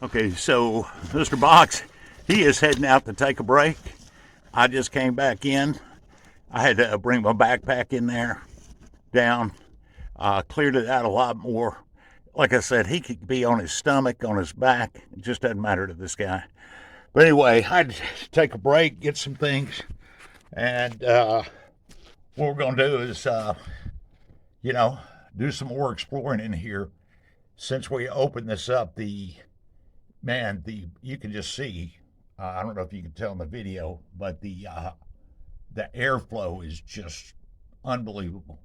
Okay, so Mr. Box, he is heading out to take a break. I just came back in. I had to bring my backpack in there, down, cleared it out a lot more. Like I said, he could be on his stomach, on his back. It just doesn't matter to this guy. But anyway, I had to take a break, get some things, and what we're going to do is, do some more exploring in here. Since we opened this up, you can just see. I don't know if you can tell in the video, but the airflow is just unbelievable.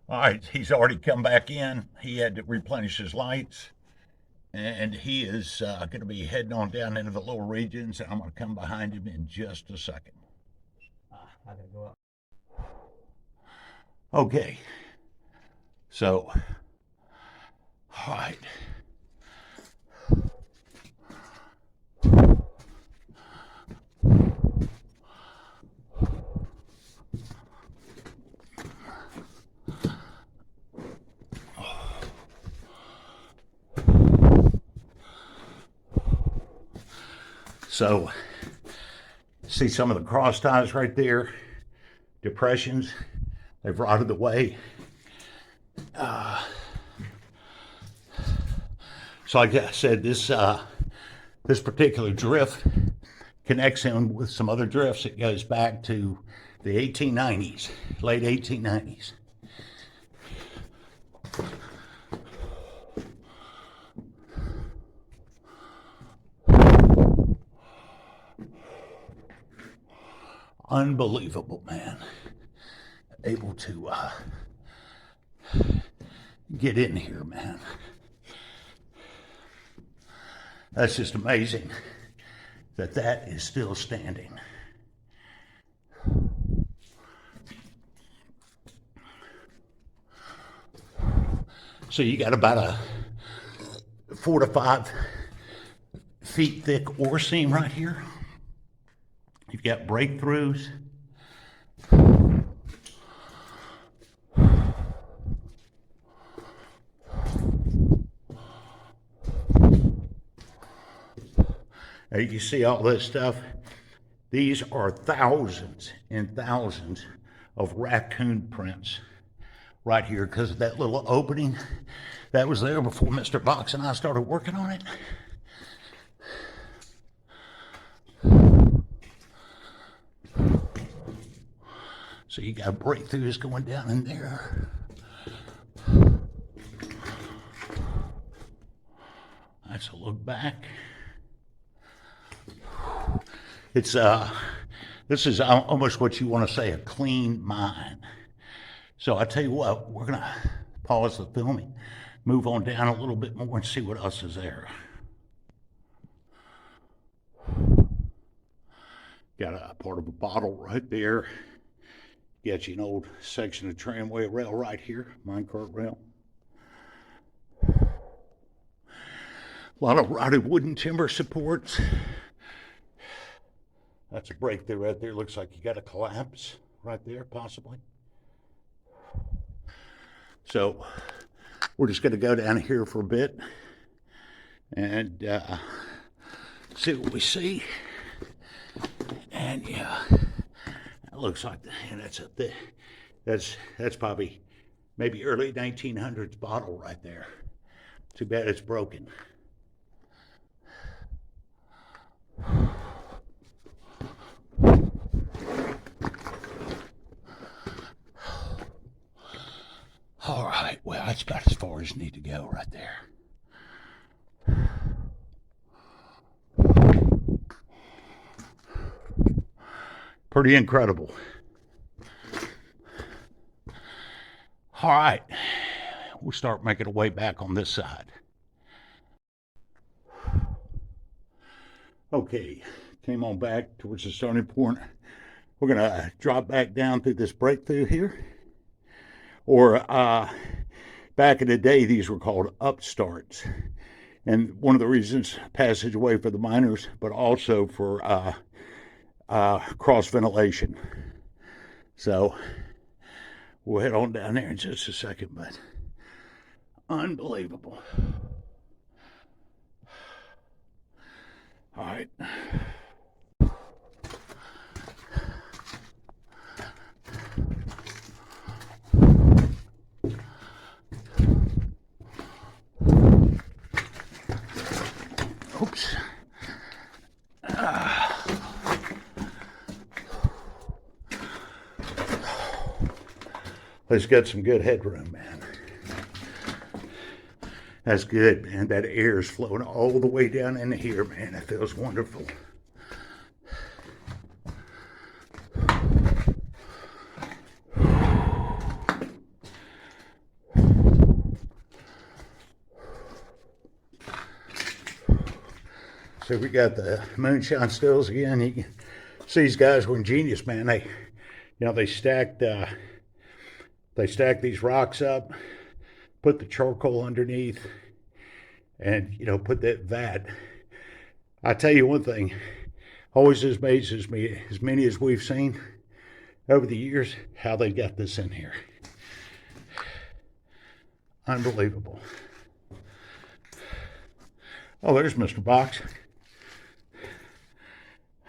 All right, he's already come back in. He had to replenish his lights, and he is going to be heading on down into the lower regions. I'm going to come behind him in just a second. I gotta go up. Okay, so, all right. So, see some of the cross ties right there, depressions, they've rotted away. So like I said, this particular drift connects him with some other drifts. It goes back to the 1890s, late 1890s. Unbelievable, man. Able to get in here, man. That's just amazing that is still standing. So you got about a 4 to 5 feet thick ore seam right here. You've got breakthroughs. Now you see all this stuff. These are thousands and thousands of raccoon prints right here because of that little opening that was there before Mr. Box and I started working on it. So you got breakthroughs going down in there. That's a look back. It's this is almost what you want to say, a clean mine. So I tell you what, we're gonna pause the filming, move on down a little bit more and see what else is there. Got a part of a bottle right there. Got you an old section of tramway rail right here, minecart rail. A lot of rotted wooden timber supports. That's a breakthrough right there. Looks like you got a collapse right there, possibly. So we're just going to go down here for a bit and see what we see. And yeah, that looks like that's probably maybe early 1900s bottle right there. Too bad it's broken. All right, well, that's about as far as you need to go right there. Pretty incredible. All right, we'll start making our way back on this side. Okay, came on back towards the starting point. We're gonna drop back down through this breakthrough here. Or back in the day, these were called upstarts. And one of the reasons, passageway for the miners, but also for cross ventilation. So we'll head on down there in just a second, but unbelievable. All right. Oops. Let's get some good headroom, man. That's good, man. That air is flowing all the way down into here, man. It feels wonderful. So we got the Moonshine stills again. You can see these guys were ingenious, man. They stacked these rocks up, put the charcoal underneath, and put that vat. I tell you one thing, always amazes me, as many as we've seen over the years, how they got this in here. Unbelievable. Oh, there's Mr. Box.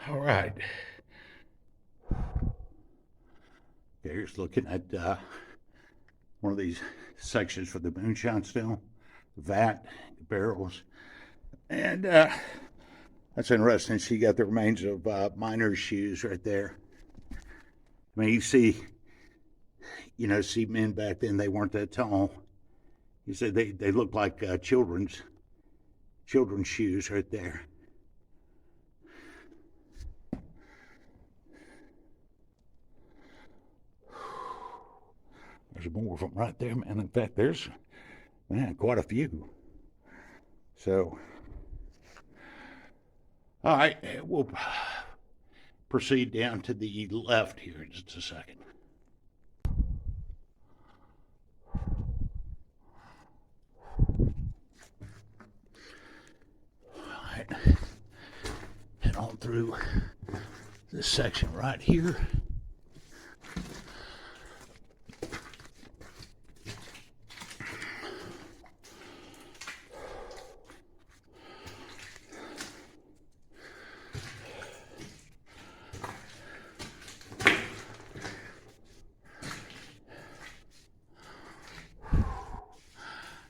All right. Here's looking at one of these sections for the Moonshine still, the vat, the barrels, and that's interesting. She got the remains of miners' shoes right there. I mean, you see men back then, they weren't that tall. You see, they look like children's shoes right there. There's more of them right there, man. In fact, there's, quite a few. So, all right, we'll proceed down to the left here in just a second. All right, head on through this section right here.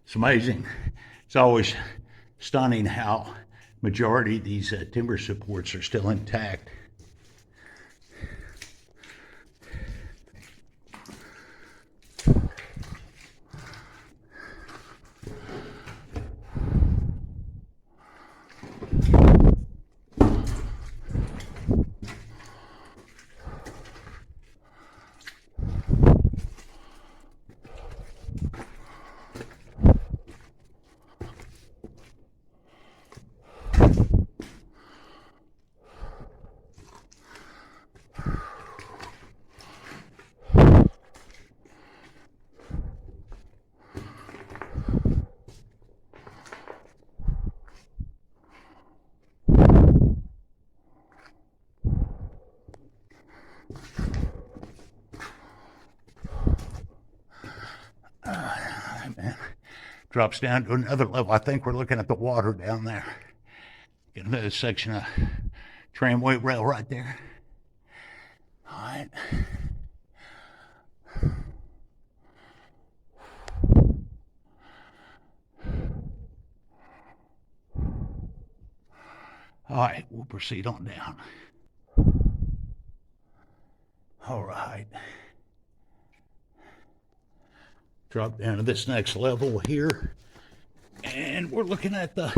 It's amazing. It's always stunning how majority of these timber supports are still intact. Drops down to another level. I think we're looking at the water down there. Get another section of tramway rail right there. All right. All right, we'll proceed on down. All right. Drop down to this next level here, and we're looking at the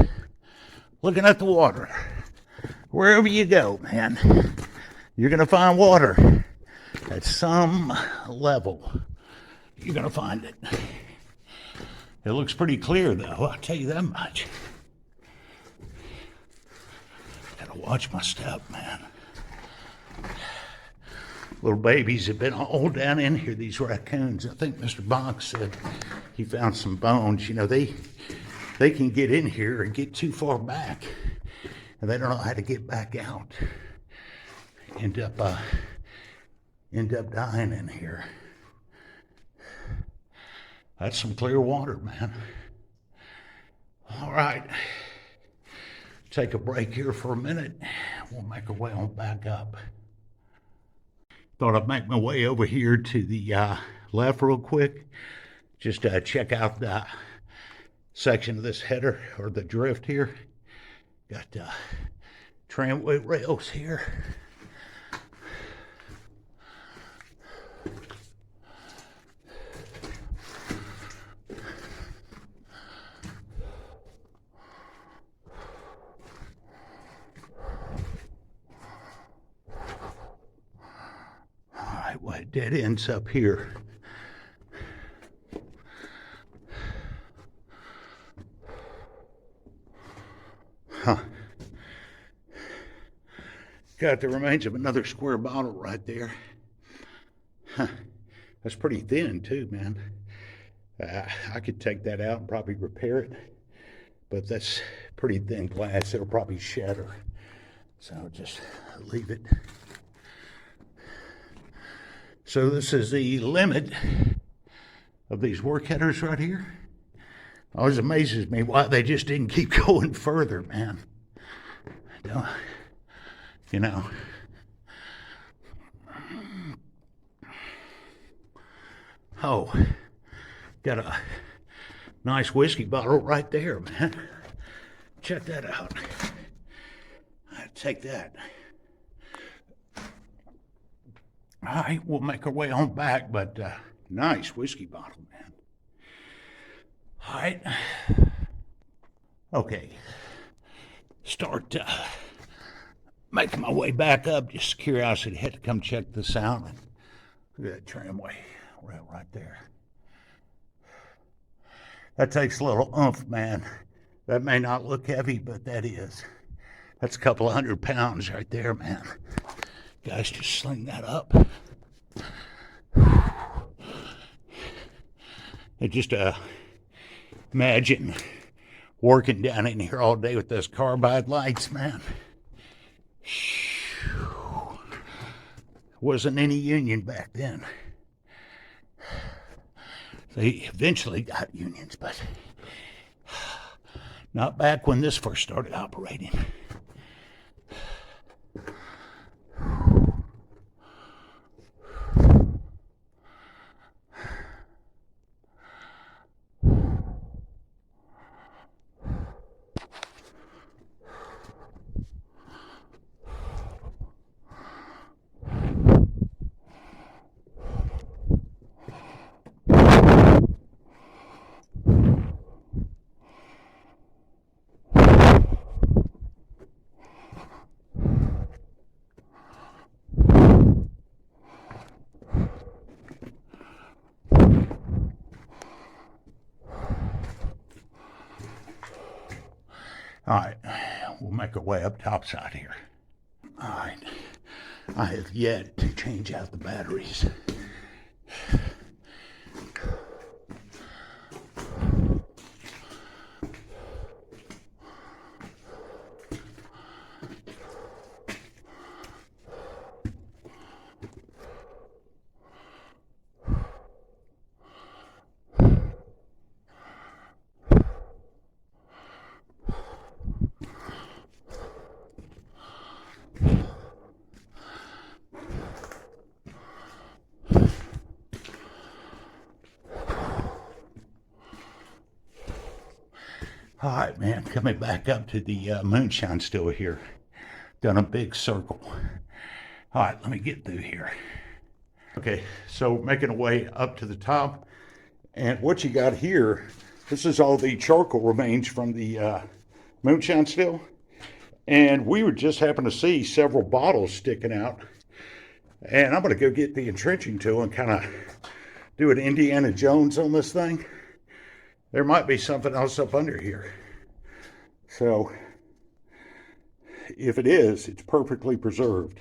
water. Wherever you go, man, you're gonna find water at some level. You're gonna find it. It looks pretty clear, though. I'll tell you that much. Gotta watch my step, man. Little babies have been all down in here, these raccoons. I think Mr. Box said he found some bones. They can get in here and get too far back, and they don't know how to get back out. End up dying in here. That's some clear water, man. All right. take a break here for a minute. We'll make our way on back up. Thought I'd make my way over here to the left real quick. Just check out the section of this header, or the drift here. Got tramway rails here. All right, well, it dead ends up here. Huh. Got the remains of another square bottle right there. Huh. That's pretty thin too, man. I could take that out and probably repair it, but that's pretty thin glass. It'll probably shatter. So I'll just leave it. So this is the limit of these work headers right here. Always amazes me why they just didn't keep going further, man. You know. Oh, got a nice whiskey bottle right there, man. Check that out. I'll take that. All right, we'll make our way on back, but nice whiskey bottle, man. All right. Okay. Start making my way back up. Just curiosity, had to come check this out. Look at that tramway rail right there. That takes a little oomph, man. That may not look heavy, but that is. That's a couple of 100 pounds right there, man. Guys, just sling that up. And just imagine working down in here all day with those carbide lights, man. Wasn't any union back then. They eventually got unions, but not back when this first started operating. All right, we'll make our way up topside here. All right, I have yet to change out the batteries. All right, man, coming back up to the Moonshine still here. Done a big circle. All right, let me get through here. Okay, so making a way up to the top. And what you got here, this is all the charcoal remains from the Moonshine still. And we would just happen to see several bottles sticking out. And I'm going to go get the entrenching tool and kind of do an Indiana Jones on this thing. There might be something else up under here. So, if it is, it's perfectly preserved.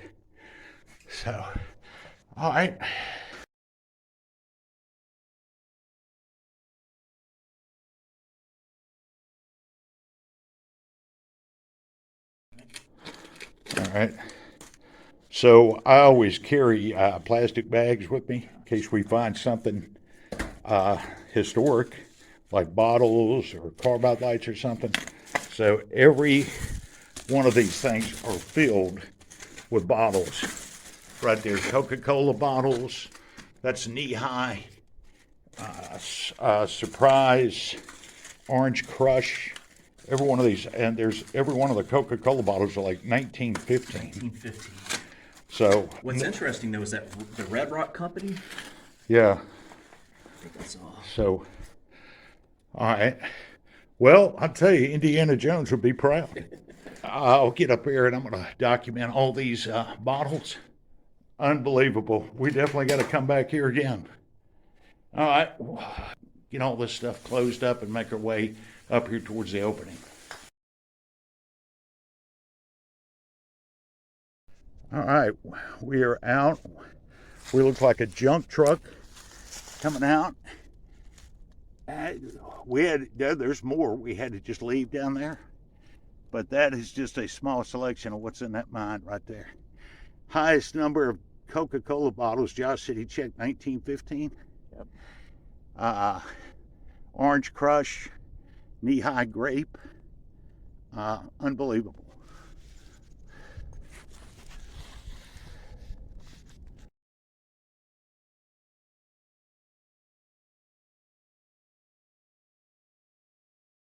So, all right. All right. So, I always carry plastic bags with me in case we find something historic, like bottles or carbide lights or something. So every one of these things are filled with bottles. Right there, Coca-Cola bottles. That's knee-high. Surprise, Orange Crush. Every one of these, and there's every one of the Coca-Cola bottles are like 1915. 1915. So What's interesting though is that the Red Rock Company. yeah. I think that's all. So, all right. Well, I'll tell you, Indiana Jones would be proud. I'll get up here and I'm going to document all these bottles. Unbelievable. We definitely got to come back here again. All right. Get all this stuff closed up and make our way up here towards the opening. All right. We are out. We look like a junk truck coming out. There's more. We had to just leave down there. But that is just a small selection of what's in that mine right there. Highest number of Coca-Cola bottles. Josh said he checked 1915. Yep. Orange Crush, knee-high grape. Unbelievable.